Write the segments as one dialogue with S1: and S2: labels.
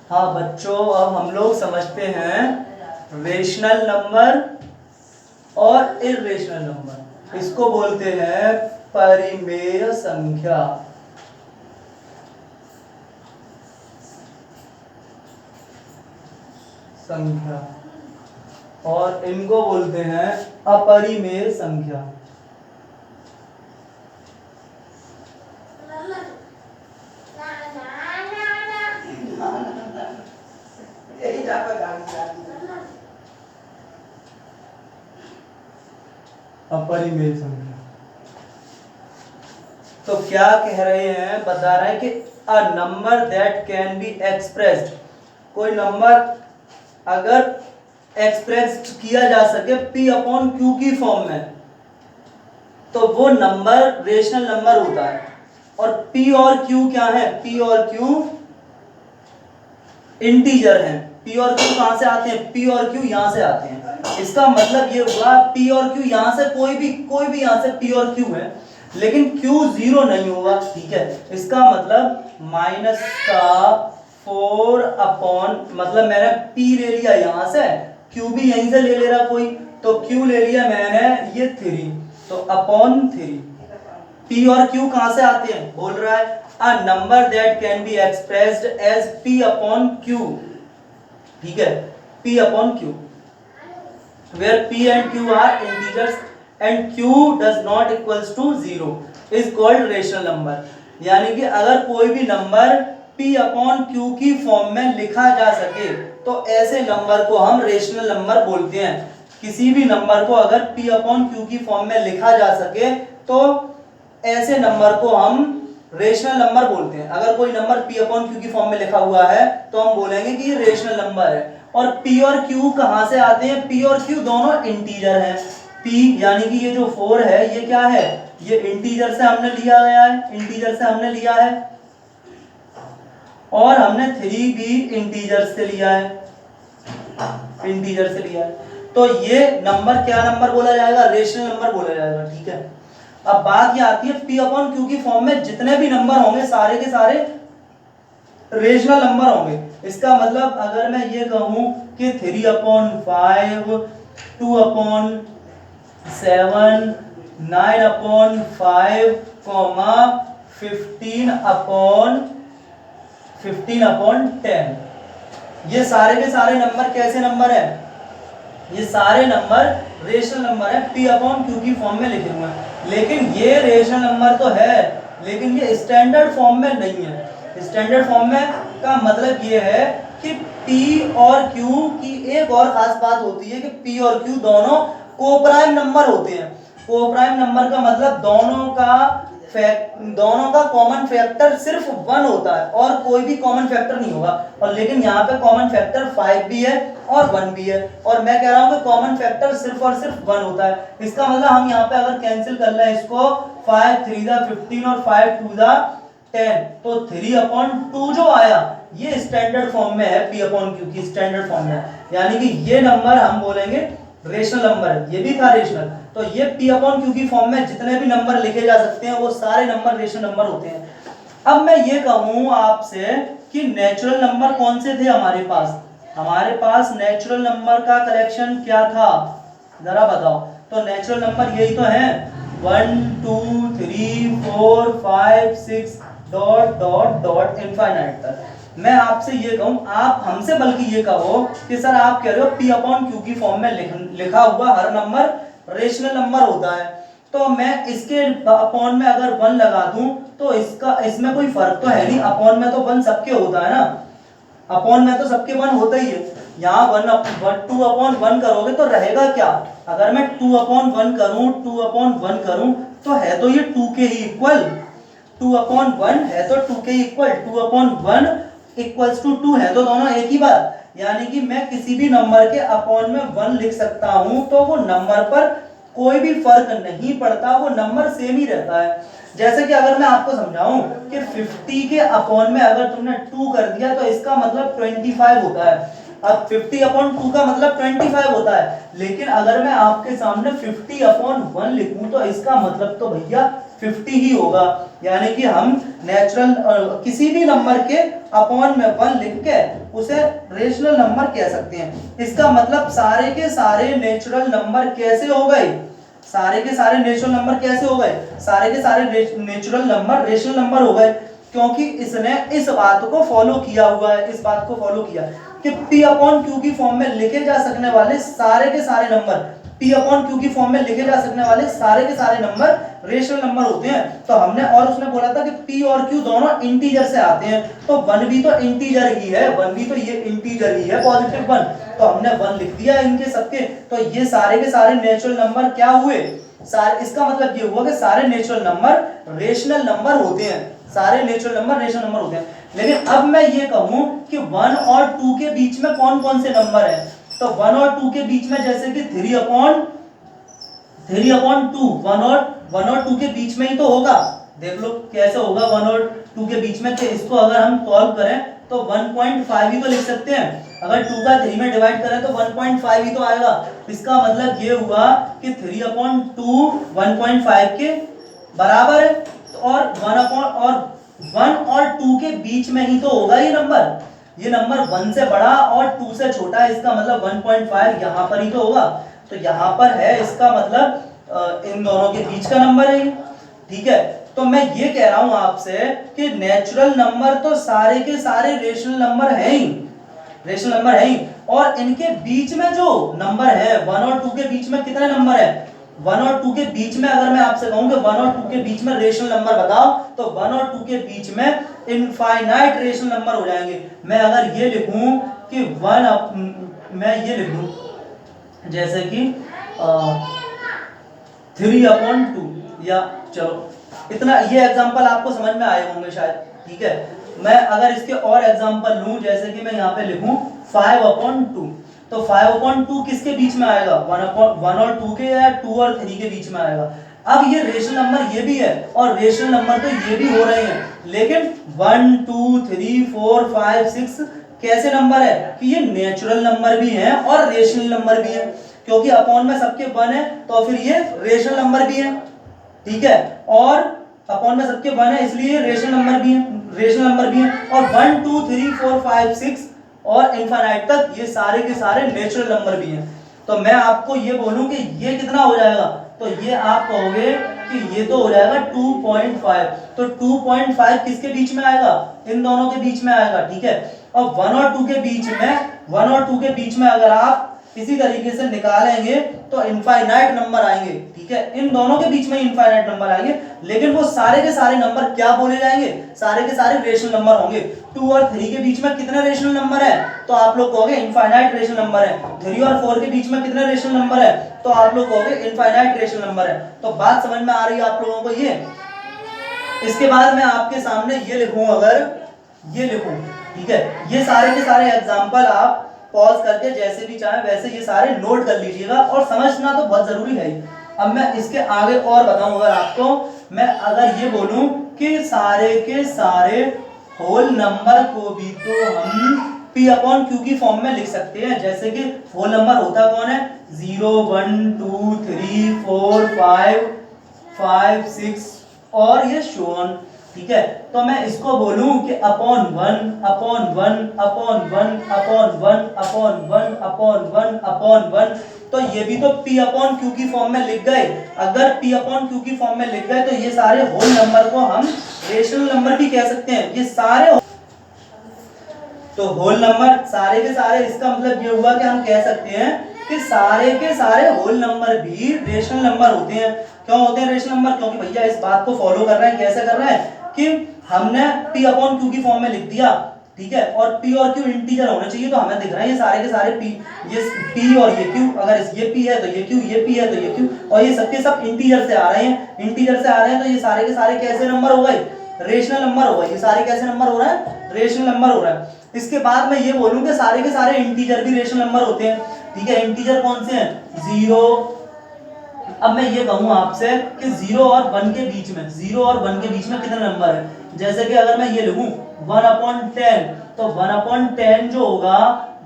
S1: हाँ बच्चों, अब हम लोग समझते हैं रेशनल नंबर और इर्रेशनल नंबर। इसको बोलते हैं परिमेय संख्या। और इनको बोलते हैं अपरिमेय संख्या। अपरिमेय संख्या। तो क्या कह रहे हैं, बता रहे हैं कि a number that can be expressed, कोई नंबर अगर एक्सप्रेस किया जा सके P अपॉन Q की फॉर्म में, तो वो नंबर रेशनल नंबर होता है। और P और Q क्या है? P और Q इंटीजर हैं। P और Q कहां से आते हैं? P और Q यहां से आते हैं। इसका मतलब ये हुआ P और Q यहां से कोई भी यहां से P और Q है, लेकिन Q जीरो नहीं होगा, ठीक है। इसका मतलब माइनस का 4 अपॉन, मतलब मैंने P ले लिया यहां से, Q भी यहीं से ले रहा कोई, तो Q ले लिया मैंने ये 3, तो अपॉन 3। P और Q कहां से आते हैं? बोल रहा है a number that can be expressed as P upon Q, ठीक है, P upon Q, where P and Q are integers and Q does not equals to 0 is called rational number। यानी कि अगर कोई भी नंबर P अपॉन Q की form में लिखा जा सके तो ऐसे नंबर को हम रेशनल नंबर बोलते हैं। किसी भी नंबर को अगर P अपॉन Q की फॉर्म में लिखा जा सके तो ऐसे नंबर को हम रेशनल नंबर बोलते हैं। अगर कोई नंबर P अपॉन Q की फॉर्म में लिखा हुआ है तो हम बोलेंगे कि ये रेशनल नंबर है। और P और Q कहां से आते हैं? P और Q दोनों इंटीजर हैं। P यानी कि ये जो 4 है ये क्या है? ये इंटीजर से हमने लिया गया है, इंटीजर से हमने लिया है, और हमने 3 भी इंटीजर से लिया है, इंटीजर से लिया है। तो ये नंबर क्या नंबर बोला जाएगा? रेशनल नंबर बोला जाएगा, ठीक है। अब बात ये आती है P अपॉन Q की फॉर्म में जितने भी नंबर होंगे सारे के सारे रेशनल नंबर होंगे। इसका मतलब अगर मैं ये कहूं कि 3 अपॉन 5, 2 अपॉन 7, 9 अपॉन 5, 15 अपॉन 10, ये सारे के सारे नंबर कैसे नंबर है? ये सारे नंबर रेशनल नंबर है, P अपॉन Q की फॉर्म में लिखे हुए हैं। लेकिन ये रेशनल नंबर तो है, लेकिन ये स्टैंडर्ड फॉर्म में नहीं है। स्टैंडर्ड फॉर्म में का मतलब ये है कि P और Q की एक और खास बात होती है कि P और Q दोनों कोप्राइम नंबर होते हैं। कोप्राइम नंबर का मतलब दोनों का कॉमन फैक्टर सिर्फ 1 होता है और कोई भी कॉमन फैक्टर नहीं होगा। और लेकिन यहाँ पे कॉमन फैक्टर 5 भी है और 1 भी है, और मैं कह रहा हूँ कि कॉमन फैक्टर सिर्फ और सिर्फ 1 होता है। इसका मतलब हम यहाँ पे अगर कैंसिल कर लें इसको, 5 3 15 और 5 2 10, तो 3 अपॉन 2 जो आया ये स्टैंडर्ड फॉर्म में है, P अपॉन Q की स्टैंडर्ड फॉर्म में, यानी कि ये नंबर हम बोलेंगे रेशनल नंबर। ये भी था रेशनल, तो ये P अपॉन Q की फॉर्म में जितने भी नंबर लिखे जा सकते हैं वो सारे नंबर रेशनल नंबर होते हैं। अब मैं ये कहूं आपसे कि नेचुरल नंबर कौन से थे हमारे पास? हमारे पास नेचुरल नंबर का कलेक्शन क्या था, जरा बताओ। तो नेचुरल नंबर यही तो है, 1 2 3 4 5 6 डॉट डॉट डॉट इनफाइनाइट तक। मैं आपसे ये कहूं, आप हमसे बल्कि ये कहो कि सर आप कह रहे हो P अपॉन Q की फॉर्म में लिखा हुआ हर नंबर रेशनल नंबर होता है, तो मैं इसके अपॉन में अगर 1 लगा दूं तो इसमें कोई फर्क तो है नहीं। अपॉन में तो 1 सबके होता है ना, अपॉन में तो सबके 1 होता ही है। यहाँ 2 अपॉन 1 करोगे तो रहेगा क्या? अगर मैं 2 अपॉन 1 करूं, 2 अपॉन 1 करूं तो है तो ये 2 के ही इक्वल, 2 अपॉन 1 है तो 2 के इक्वल, 2 अपॉन 1 इक्वल्स टू 2 है तो दोनों एक ही बात। यानी कि मैं किसी भी नंबर के अपॉन में 1 लिख सकता हूं तो वो नंबर पर कोई भी फर्क नहीं पड़ता, वो नंबर सेम ही रहता है। जैसे कि अगर मैं आपको समझाऊं कि 50 के अपॉन में अगर तुमने 2 कर दिया तो इसका मतलब 25 होता है। अब 50 अपॉन 2 का मतलब 25 होता है, लेकिन अगर मैं आपके सामने 50 अपॉन 1 लिखूं तो इसका मतलब तो भैया 50 ही होगा। यानी कि हम नेचुरल किसी भी नंबर के अपॉन में 1 लिख के उसे रेशनल नंबर कह सकते हैं। इसका मतलब सारे के सारे नेचुरल नंबर कैसे हो गए, सारे के सारे नेचुरल नंबर कैसे हो गए, सारे के सारे नेचुरल नंबर रेशनल नंबर हो गए, क्योंकि इसने इस बात को फॉलो किया हुआ है, इस बात को फॉलो किया कि P अपॉन Q की फॉर्म में लिखे जा सकने वाले सारे के सारे नंबर, P अपॉन Q की फॉर्म में लिखे जा सकने वाले सारे के सारे नंबर रेशनल नंबर होते हैं। तो हमने, और उसने बोला था कि P और Q दोनों इंटीजर से आते हैं, तो 1 भी तो इंटीजर ही है, 1 भी तो ये इंटीजर ही है, पॉजिटिव 1, तो हमने 1 लिख दिया इनके सबके। तो ये सारे के सारे नेचुरल नंबर क्या हुए, सारे, इसका मतलब ये हुआ कि सारे नेचुरल नंबर रेशनल नंबर होते हैं, सारे नेचुरल नंबर रेशनल नंबर होते हैं। लेकिन अब मैं ये कहूं कि 1 और 2 के बीच में कौन कौन से नंबर हैं, तो 1 और 2 के बीच में जैसे कि 3 अपॉन 2, 1 और 2 के बीच में ही तो होगा। देख लो कैसे होगा 1 और 2 के बीच में, कि इसको अगर हम सॉल्व करें तो 1.5 ही तो लिख सकते हैं, अगर 2 का 3 में डिवाइड करें तो 1.5 ही तो आएगा। इसका मतलब ये हुआ कि 3 अपॉन 2 1.5 के बराबर है, और 1 और 2 के बीच में ही तो होगा ये नंबर, ये नंबर 1 से बड़ा और 2 से छोटा है, इसका मतलब 1.5 यहाँ पर ही तो होगा। तो यहाँ पर है, इसका मतलब इन दोनों के बीच का नंबर है, ठीक है। तो मैं ये कह रहा हूं आपसे कि नेचुरल नंबर तो सारे के सारे रेशनल नंबर हैं ही, रेशनल नंबर है ही, और इनके बीच में जो नंबर है 1 और 2 के बीच में कितने नंबर है, 1 और 2 के बीच में अगर मैं आपसे कहूं कि 1 और 2 के बीच में रेशनल नंबर बताओ, तो 1 और 2 के बीच में इनफाइनाइट रेशनल नंबर हो जाएंगे। मैं अगर ये लिखूं कि मैं ये लिख दूं जैसे कि 3 अपॉन 2, या चलो इतना, ये एग्जांपल आपको समझ में आए होंगे शायद, ठीक है। मैं अगर इसके और एग्जांपल लूं, जैसे कि मैं यहाँ पे लिखूं 5 अपॉन 2, तो 5 अपॉन 2 किसके बीच में आएगा, 1 और 2 के, या 2 और 3 के बीच में आएगा। अब ये रेशनल नंबर ये भी है और रेशनल नंबर तो ये भी हो रहे हैं, लेकिन 1 2 3 4 5 6 कैसे नंबर है कि ये नेचुरल नंबर भी हैं और रेशनल नंबर भी हैं, क्योंकि अपॉन में सबके 1 है तो फिर ये रेशनल नंबर भी है, ठीक है, और अपॉन में सबके 1 है इसलिए रेशनल नंबर भी है, रेशनल नंबर भी है, और 1 2 3 4 5 6 और इनफाइनाइट तक ये सारे के सारे नेचुरल नंबर भी हैं। तो मैं आपको ये बोलूं कि ये कितना हो जाएगा, तो ये आप कहोगे कि ये तो हो जाएगा 2.5, तो 2.5 किसके बीच में आएगा, इन दोनों के बीच में आएगा, ठीक है। और 1 और 2 के बीच में, 1 और 2 के बीच में अगर आप इसी तरीके से निकालेंगे तो इनफाइनाइट नंबर आएंगे, ठीक है, इन दोनों के बीच में इनफाइनाइट नंबर आएंगे, लेकिन वो सारे के सारे नंबर क्या बोले जाएंगे, सारे के सारे रेशनल नंबर होंगे। 2 और 3 के बीच में कितने रेशनल नंबर है, तो आप लोग कहोगे इनफाइनाइट रेशनल नंबर है। 3 और 4 के बीच में कितने रेशनल नंबर है, तो आप लोग कहोगे इनफाइनाइट रेशनल नंबर है। तो बात समझ में आ रही है आप लोगों को ये। इसके बाद मैं आपके सामने ये लिखूं, अगर ये लिखूं, ठीक है, ये सारे के सारे एग्जांपल आप पॉज करके जैसे भी चाहे वैसे ये सारे नोट कर लीजिएगा, और समझना तो बहुत जरूरी है। अब मैं इसके आगे और बताऊं अगर आपको, मैं अगर ये बोलूं कि सारे के सारे होल नंबर को भी तो हम P अपॉन Q की फॉर्म में लिख सकते हैं, जैसे कि होल नंबर होता कौन है, 0 1 2 3 4 5 6 और ये सो ऑन, ठीक है। तो मैं इसको बोलूं कि upon 1 upon 1 upon 1 upon 1 upon 1 upon 1 upon 1, तो ये भी तो P अपॉन Q की फॉर्म में लिख गए। अगर P अपॉन Q की फॉर्म में लिख गए तो ये सारे होल नंबर को हम रेशनल नंबर भी कह सकते हैं, ये सारे। तो होल नंबर सारे के सारे, इसका मतलब ये हुआ कि हम कह सकते हैं कि सारे के सारे होल नंबर भी रेशनल नंबर होते हैं। क्यों होते हैं रेशनल नंबर, क्योंकि भैया इस बात को फॉलो कर रहे हैं, कैसे कर रहे हैं कि हमने P अपॉन Q की फॉर्म में लिख दिया, ठीक है, और P और Q इंटीजर होने चाहिए, तो हमें दिख रहा है ये सारे के सारे P, ये P और ये Q, अगर ये P है तो ये Q, ये P है तो ये Q, और ये सबके सब इंटीजर से आ रहे हैं, इंटीजर से आ रहे हैं, तो ये सारे के सारे कैसे नंबर हो गए, रेशनल नंबर हो गए। ये सारे कैसे नंबर हो रहा है, रेशनल नंबर हो रहा है। इसके बाद मैं ये बोलूं कि सारे के सारे इंटीजर भी रेशनल नंबर होते हैं, ठीक है। इंटीजर कौन से हैं, 0। अब मैं ये कहूं आपसे कि 0 और 1 के बीच में, 0 और 1 के बीच में कितने नंबर है, जैसे कि अगर मैं ये लिखूं 1/10, तो 1/10 जो होगा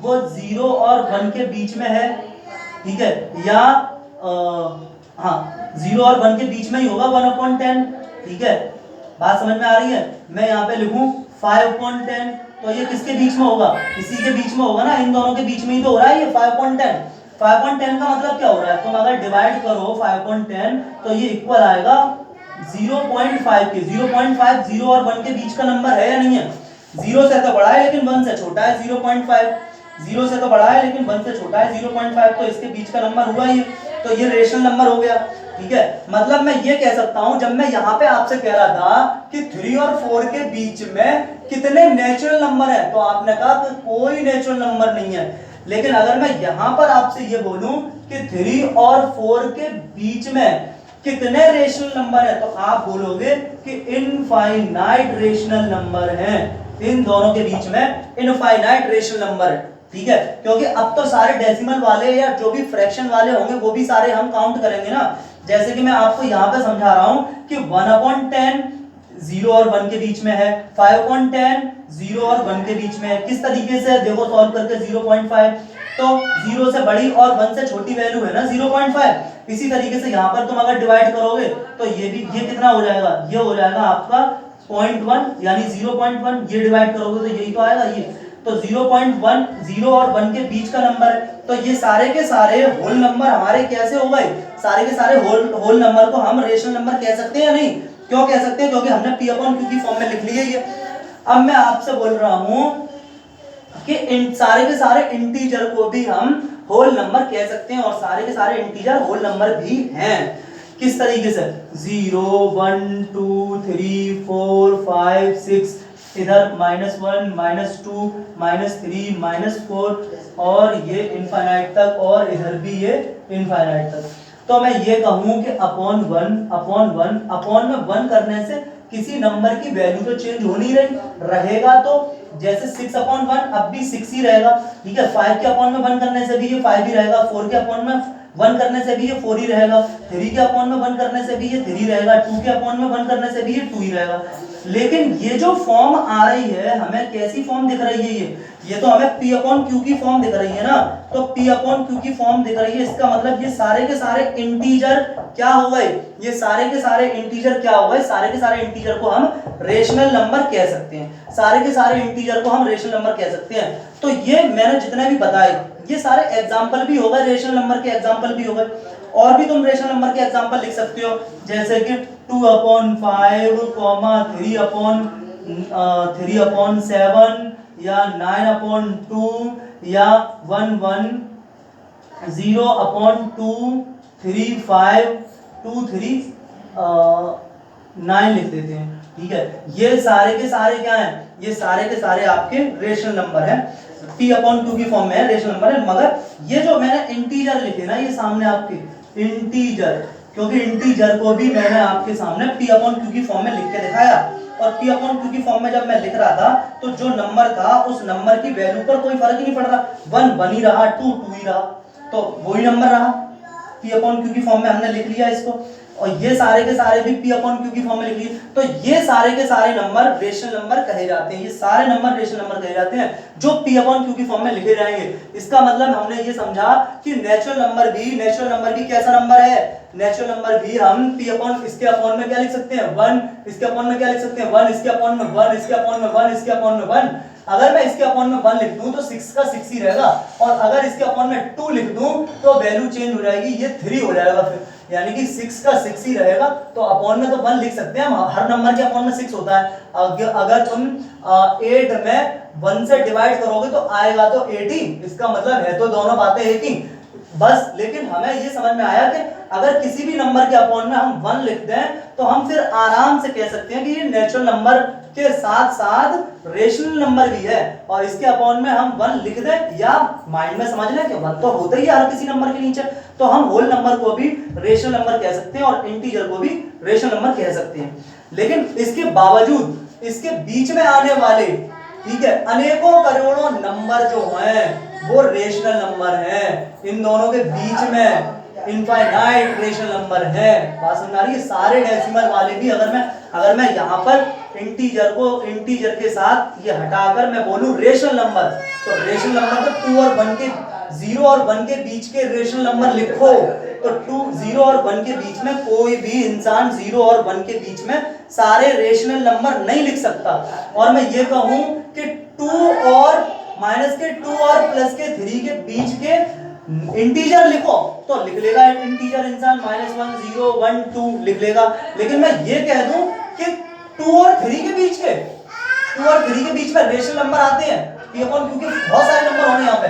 S1: वो 0 और 1 के बीच में है, ठीक है, या हाँ 0 और 1 के बीच में ही होगा 1/10, ठीक है, बात समझ में आ रही है। मैं यहाँ पे लिखूं 5/10, तो ये किसके बीच में होगा, इसी के बीच में होगा ना, इन दोनों के बीच में ही तो हो रहा है ये 5/10। 5/10 का मतलब क्या हो रहा है, तुम अगर डिवाइड करो 5/10 तो ये इक्वल आएगा 0.5 के। 0.5 0 और 1 के बीच का नंबर है या नहीं है, 0 से तो बड़ा है लेकिन 1 से छोटा है 0.5, 0 से तो बड़ा है लेकिन 1 से छोटा है 0.5, तो इसके बीच का नंबर हुआ ये, तो ये रेशनल नंबर हो गया। ठीक है, मतलब मैं ये कह सकता हूं, जब मैं यहाँ पे आपसे कह रहा था कि 3 और 4 के बीच में कितने नेचुरल नंबर है, तो आपने कहा कि कोई नेचुरल नंबर नहीं है। लेकिन अगर मैं यहाँ पर आपसे ये बोलूं कि 3 और 4 के बीच में कितने रेशनल नंबर है, तो आप बोलोगे कि इनफाइनाइट रेशनल नंबर है, इन दोनों के बीच में इनफाइनाइट रेशनल नंबर है। ठीक है, क्योंकि अब तो सारे डेसिमल वाले या जो भी फ्रैक्शन वाले होंगे वो भी सारे हम काउंट करेंगे ना। जैसे कि मैं आपको यहाँ पे समझा रहा हूं कि 1/10 0 और 1 के बीच में है, 5/10 0 और 1 के बीच में है। किस तरीके से, देखो सॉल्व करके 0.5, तो 0 से बड़ी और 1 से छोटी वैल्यू है ना 0.5। इसी तरीके से यहाँ पर तुम अगर डिवाइड करोगे तो ये भी, ये कितना हो जाएगा, ये हो जाएगा आपका 0.1 यानी 0.1, ये डिवाइड करोगे तो यही तो आएगा ये, तो 0.1 0 और 1 के बीच का नंबर है। तो ये सारे के सारे होल नंबर हमारे कैसे हो गए, सारे के सारे होल नंबर को हम रेशनल नंबर कह सकते हैं या नहीं, क्यों कह सकते हैं, क्योंकि हमने P/Q की फॉर्म में लिख लिया है। अब मैं आपसे बोल रहा हूं कि इन सारे के सारे इंटीजर को भी हम होल नंबर कह सकते हैं, और सारे के सारे इंटीजर होल नंबर भी हैं। किस तरीके से, 0 1 2 3 4 5 6, इधर -1 -2 -3 -4 और ये इनफाइनाइट तक, और इधर भी ये इनफाइनाइट तक। तो मैं ये कहूं कि अपॉन में 1 करने से किसी नंबर की वैल्यू तो चेंज हो नहीं रही, रहेगा तो जैसे 6/1 अब भी 6 ही रहेगा। ठीक है, 5 के अपॉन में 1 करने से भी ये 5 ही रहेगा, 4 के अपॉन में 1 करने से भी ये 4 ही रहेगा, 3 के अपॉन में 1 करने से भी ये 3 रहेगा, 2 के अपॉन में 1 करने से भी ये 2 ही रहेगा। लेकिन ये जो फॉर्म आ रही है, हमें कैसी फॉर्म दिख रही है, ये तो हमें P/Q की फॉर्म दिख रही है ना, तो P/Q की फॉर्म दिख रही है, इसका मतलब ये सारे के सारे इंटीजर क्या हो गए, ये सारे के सारे इंटीजर क्या हो गए, सारे के सारे इंटीजर को हम रेशनल नंबर कह सकते हैं, सारे के सारे इंटीजर को हम रेशनल नंबर कह सकते हैं। तो ये मैंने जितने भी बताए ये सारे एग्जाम्पल भी हो गए, रेशनल नंबर के एग्जाम्पल भी हो गए। और भी तुम रेशनल नंबर के एग्जाम्पल लिख सकते हो, जैसे कि 2/5, 3/7 या 9/2 या 1/0/2 3 5 2 3 9 लिख देते हैं। ठीक है, ये सारे के सारे क्या हैं, ये सारे के सारे आपके रेशनल नंबर हैं, P/Q की फॉर्म में है, रेशनल नंबर है। मगर ये जो मैंने इंटीजर लिखे ना, ये सामने आपके इंटीजर, क्योंकि इंटीजर को भी मैंने आपके सामने P/Q की फॉर्म में लिख के दिखाया, और P/Q की फॉर्म में जब मैं लिख रहा था तो जो नंबर था उस नंबर की वैल्यू पर कोई फर्क ही नहीं पड़ रहा, 1 1 ही रहा, 2 2 ही रहा, तो वही नंबर रहा। P/Q की फॉर्म में हमने लिख लिया इसको, और ये सारे के सारे भी P/Q की फॉर्म में लिख लिए, तो ये सारे के सारे नंबर रेशनल नंबर कहे जाते हैं, ये सारे नंबर रेशनल नंबर कहे जाते हैं जो P/Q की फॉर्म में लिखे जाएंगे। इसका मतलब हमने ये समझा कि नेचुरल नंबर भी कैसा नंबर है, नेचुरल नंबर भी हम इसके अपॉन में क्या लिख सकते हैं, 1, इसके अपॉन में क्या लिख सकते हैं, 1, इसके अपॉन में 1, इसके अपॉन में 1, इसके अपॉन में 1। अगर मैं इसके अपॉन में 1 लिख दूं तो 6 का 6 ही रहेगा, और अगर इसके अपॉन में 2 लिख दूं तो वैल्यू चेंज हो जाएगी, ये 3 हो जाएगा फिर, यानी कि 6 का 6 ही रहेगा। तो अपॉन में तो 1 लिख सकते हैं हम, हर नंबर के अपॉन में 6 होता है। अगर तुम 8 में 1 से डिवाइड करोगे तो आएगा तो 8 ही, इसका मतलब है तो दोनों बातें एक ही बस। लेकिन हमें ये समझ में आया कि अगर किसी भी नंबर के अपॉन में हम 1 लिख दें तो हम फिर आराम से कह सकते हैं कि ये नेचुरल नंबर के साथ साथ रेशनल नंबर भी है, और इसके अपॉन में हम 1 लिख दें या माइंड में समझ लें कि 1 तो होता ही है हर किसी नंबर के नीचे, तो हम होल नंबर को भी रेशनल नंबर कह सकते हैं और इंटीजर को भी रेशनल नंबर कह सकते हैं। लेकिन इसके बावजूद इसके बीच में आने वाले, ठीक है, अनेकों करोड़ों नंबर जो हैं वो रेशनल नंबर हैं, इन दोनों के बीच में इनफाइनाइट रेशनल नंबर है। बात समझ आ रही है, सारे डेसिमल वाले भी अगर मैं यहाँ पर इंटीजर को इंटीजर के साथ ये हटाकर मैं बोलूं रेशनल नंबर, तो रेशनल नंबर तो 2 और 1 के 0 और 1 के बीच के रेशनल नंबर लिखो। तो 2 0 और 1 के बीच में कोई भी इंसान 0 और 1 के बीच में सारे रेशनल नंबर नहीं लिख सकता। और मैं ये कहूं कि 2 और माइनस के 2 और प्लस के 3 के बीच के इंटीजर लिखो तो लिख लेगा इंटीजर इंसान, -1 0 1 2 लिख लेगा। लेकिन मैं ये कह दूं कि 2 और 3 के बीच में रेशनल नंबर आते हैं, क्योंकि बहुत सारे नंबर होंगे यहाँ पे,